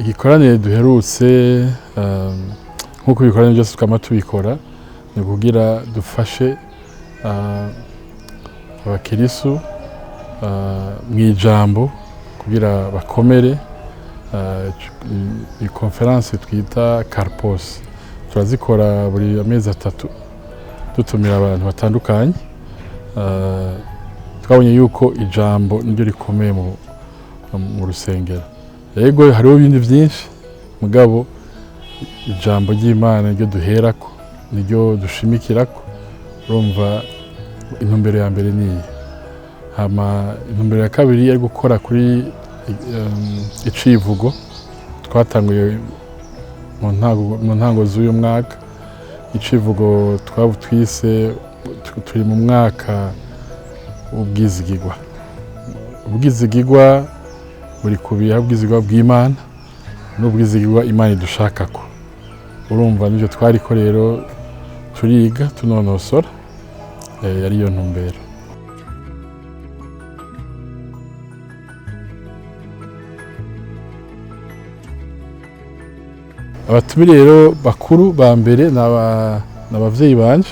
igikorane duherutse nkuko ibikorane byose tukama tubikora ni kugira dufashe abakirisu mu ijambo kugira bakomere iyi conference twita KARPOS turazikora buri amezi 3 dutumira abantu batandukanye twabonye yuko ijambo niryo rikomeye mu rusengero yego hariho ibindi byinshi mugabo ijambo ry'Imana niryo duherako niryo dushimikirako urumva intumbero ya mbere ni hama intumbero ya kabiri ari gukora kuri icivugo twatanguye mu ntango z'uyu mwaka icivugo twise turi mu mwaka ubwizigirwa buri kubiha ubwizigirwa bw'Imana n'ubwizigirwa Imana idushakako urumva nivyo twariko rero turiga tunonosora yari yo ntumbero. Abatumire rero bakuru ba mbere n'abavyeyi banje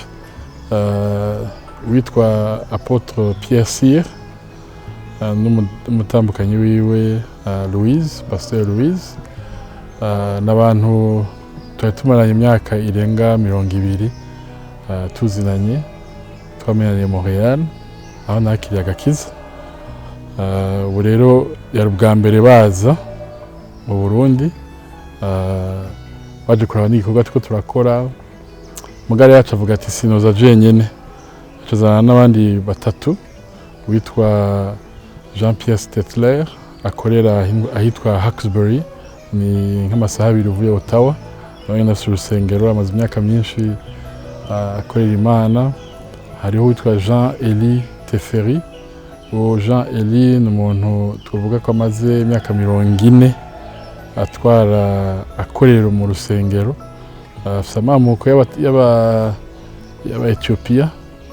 witwa Apôtre Pierre Cyr n'umutambukanyi wiwe Louise Pasteur Louise n'abantu tumaranye imyaka irenga 200 tuzinanye twamenyaniye Montreal aho nakiriye agakiza ubu rero yari ubwa mbere baza mu Burundi baje kuraba n'igikorwa tuko turakora mugari yacu avuga ati sinoza jenyene acazana n'abandi batatu witwa Jean-Pierre Stetler akorera ahitwa Hawkesbury ni nk'amasaha 2 uvuye Ottawa nawe nafite urusengero amaze imyaka myinshi akorera Imana hariho witwa Jean-Élie Teferi uwo Jean-Élie ni umuntu tuvuga ko amaze imyaka 40 atwara akorera mu rusengero afite amamuko y'aba Ethiopia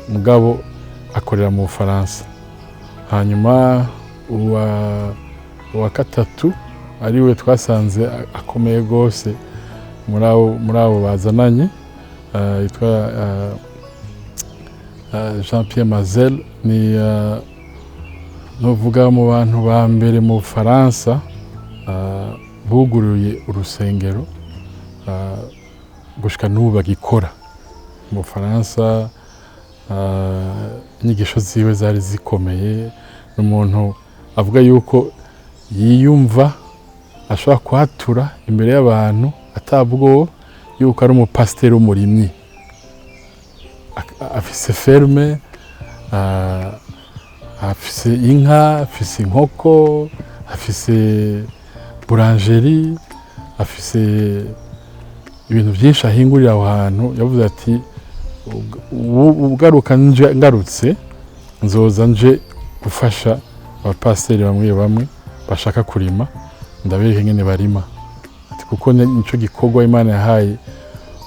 mugabo akorera mu Faransa hanyuma uwa gatatu ariwe twasanze akomeye gose muri abo bazananye yitwa Jean-Pierre Mazel ni novuga mu bantu ba mbere mu Faransa buguruye urusengero gushika n'ubu bagikora mu Faransa inyigisho ziwe zari zikomeye n'umuntu avuga yuko yiyumva ashobora kwatura imbere y'abantu atabwo yuko ari umupasiteri w'umurimyi afise ferme afise inka afise inkoko afise boulangerie afise ibintu byinshi ahingurira aho hantu yavuze ati ugaruka ngarutse nzoza nje gufasha abapasiteri bamwe bashaka kurima ndabereka ngene barima ati kuko nico gikorwa Imana yahaye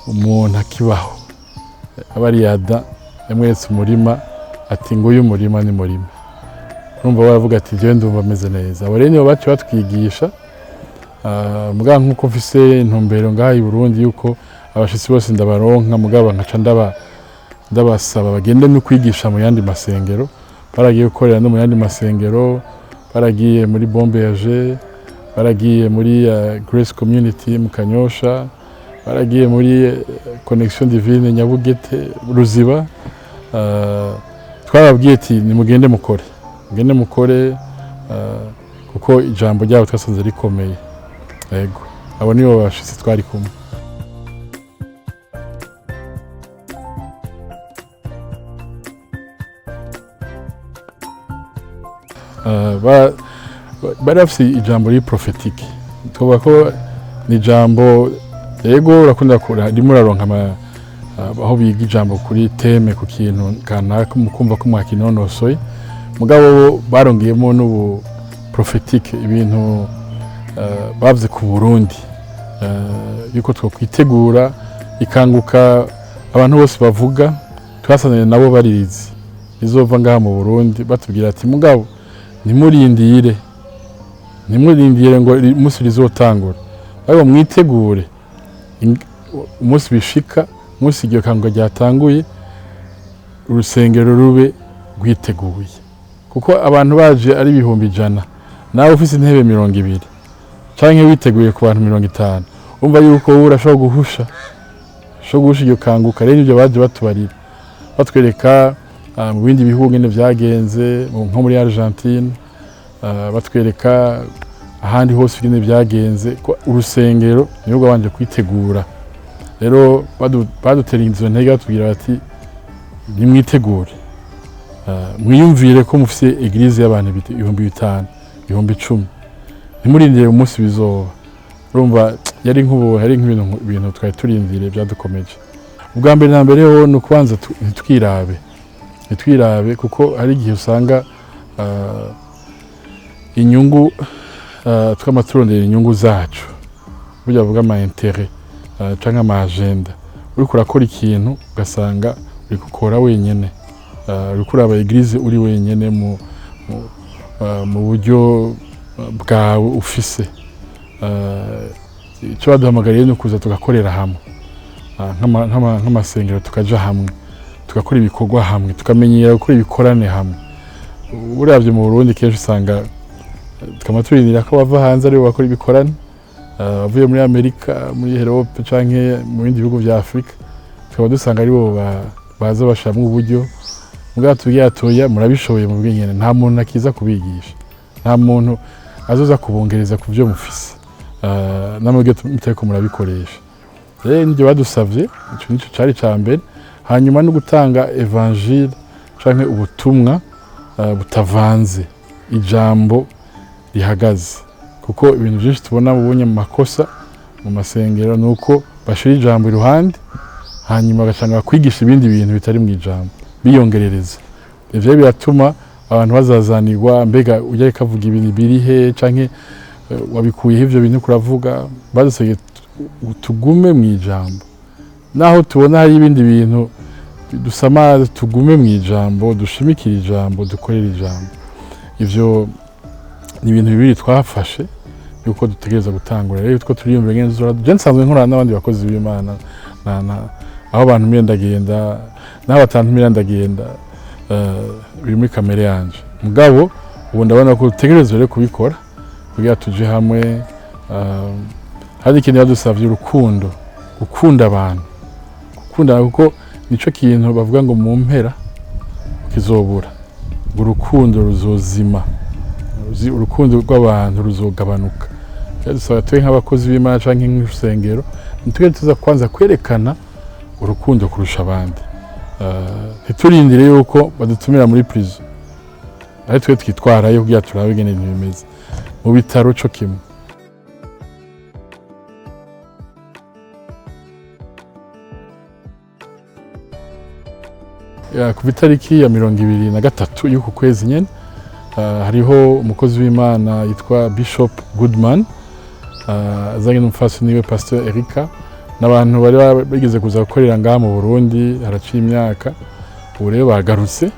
umuntu akibaho abariyada yamweretse umurima ati ngo uyu murima ni murima urumva baravuga ati je ndumva meze neza abo rero nibo bacu batwigisha muga nkuko mfise ntumbero ngaha i Burundi yuko abashitsi bose ndabaronka mugaba nkaca ndabasaba bagende no kwigisha mu yandi masengero baragiye gukorera no mu yandi masengero baragiye muri Bombeje baragiye muri Grace Community mu Kanyosha baragiye muri Connection Divine Nyabugete Ruziba twababwiye ati nimugende mukore kuko ijambo ryabo twasanze rikomeye yego abo nibo bashitsi twari kumwe barafise ijambo ri prophetique tuvuga ko ni ijambo yego urakunda kura rimwe uraronka aho biga ijambo kuri teme ku kintu kanaka mukumva ko mwakinonosoye mugabo barongeyemo n'ubu prophetique ibintu bavuze ku Burundi yuko twokwitegura ikanguka abantu bose bavuga twasananye nabo barizi izova ngaha mu Burundi batubwira ati mugabo nimurindire ngo umunsi rizotangura ariko mwitegure umunsi bishika umunsi iryo kangwa ryatanguye urusengero rube rwiteguye kuko abantu baje ari 100 nawe ufise intebe 200 canke witeguye ku bantu 50 umva yuko urashobora guhusha iryo kanguka rero ibyo baje batubarira batwereka mu bindi bihugu ngene vyagenze nko muri Argentine batwereka ahandi hose ngene vyagenze urusengero niyo banje kwitegura rero badutera inzo ntege batubwira bati nimwitegure mwiyumvire ko mufise eglise y'abantu 5,000 10,000 nimurindire umunsi bizoba urumva yari nk'ubu hari nk'ibintu twari turindire byadukomeje ubwa mbere na mbere ho no kubanza ntitwirabe kuko hari igihe usanga inyungu twamaturondera inyungu zacu burya bavuga ama intérêt canke ama agenda uri kurakora ikintu ugasanga uri gukora wenyene uri kuraba eglise uri wenyene mu buryo bwawe ufise icyo baduhamagariye no kuza tugakorera hamwe nk'amasengero tukaja hamwe tugakora ibikorwa hamwe tukamenyera gukora ibikorane hamwe uravye mu Burundi kenshi usanga tukamaturinira ko bava hanze ari bakora ibikorane bavuye muri Amerika muri Europe canke mu bindi bihugu vya Afrika tukaba dusanga ari bo baza bashamwe uburyo ubwato bwatoya murabishoboye mu bwengene nta muntu akiza kubigisha nta muntu azoza kubongereza ku byo mufise namwe muteko murabikoresha rero nibyo badusavye ico nico cari cambere hanyuma no gutanga evangile canke ubutumwa butavanze ijambo rihagaze kuko ibintu byinshi tubona mubonye mu makosa mu masengero nuko bashira ijambo iruhande hanyuma bagashanga kwigisha ibindi bintu bitari mu ijambo biyongerereza ivyo biratuma abantu bazazanirwa mbega ujya kavuga ibintu birihe canke wabikuye ivyo bintu kuravuga badusege tugume mu ijambo naho tubona hari ibindi bintu dusamaza tugume mu ijambo dushimikira ijambo dukorera ijambo ivyo ni ibintu bibiri twafashe yuko dutegereza gutangura rero two turiyumvira ngenzura je nsanzwe nkorana n'abandi bakozi b'Imana aho abantu mirandagenda naho batantu mirandagenda biri muri kamere yanje mugabo ubu ndabona ko dutegereza rero kubikora kugira tuje hamwe hari ikintu yadusavye urukundo gukunda abantu gukunda kuko nico kintu bavuga ngo mu mpera kizobura urukundo ruzozima urukundo rw'abantu ruzogabanuka dusaba twe nk'abakozi b'Imana canke nk'urusengero tuza kwanza kwerekana urukundo kurusha abandi ntiturindire yuko badutumira muri prison ari twe twitwarayo kugira turabe ingene ibintu bimeze mu bitaro co kimwe ku itariki ya 23 y'uku kwezi nyene hariho umukozi w'Imana yitwa Bishop Goodman azanye n'umufasoni niwe Pasteur Erika n'abantu bari bigeze kuza gukorera ngaha mu Burundi haraciye imyaka ubu rero bagarutse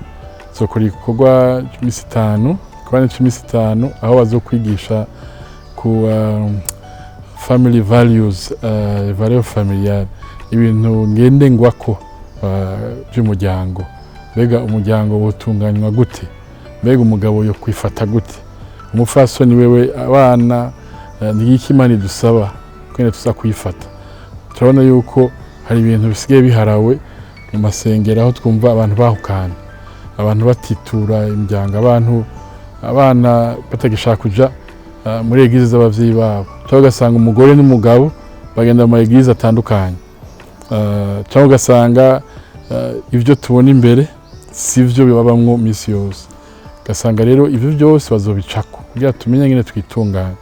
zokora igikorwa cy'imisi 5 kubana cy'imisi 5 aho bazokwigisha ku family values valeur familiale ibintu ngendengwako by'umuryango mbega umuryango wotunganywa gute mbega umugabo yo kwifata gute umufasoni wewe abana n'iki Imana dusaba kwene tuza kwifata turabona yuko hari ibintu bisigaye biharawe mu masengero aho twumva abantu bahukana abantu batitura imiryango abana batagishaka kuja muri eglise z'abavyeyi babo cyangwa ugasanga umugore n'umugabo bagenda mu eglise atandukanye cyangwa ugasanga ibyo tubona imbere sivyo bibabamwo misi yose gasanga rero ibyo byose bazobicako kugira tumenye ngene twitunganya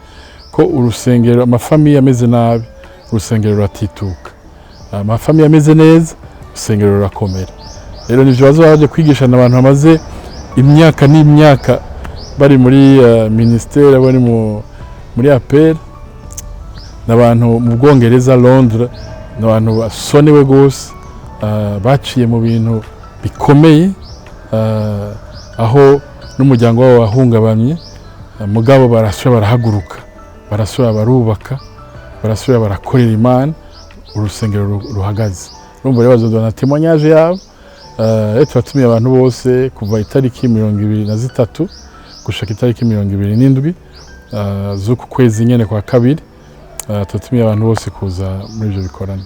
ko urusengero amafamiye ameze nabi urusengero ratituka amafamiye ameze neza urusengero rurakomera rero nivyo bazobaje kwigisha n'abantu bamaze imyaka n'imyaka bari muri ministère bari muri appel n'abantu mu Bwongereza Londres n'abantu basonewe gose baciye mu bintu bikomeye aho n'umuryango wabo wahungabanye mugabo barasubira barahaguruka barasubira barubaka barasubira barakorera Imana urusengero ruhagaze. Urumva rero bazodona témoignage yabo. Turatumiye abantu bose kuva itariki 23 gushaka itariki 27 z'uku kwezi nyene kwa kabiri. Turatumiye abantu bose kuza muri ibyo bikorane.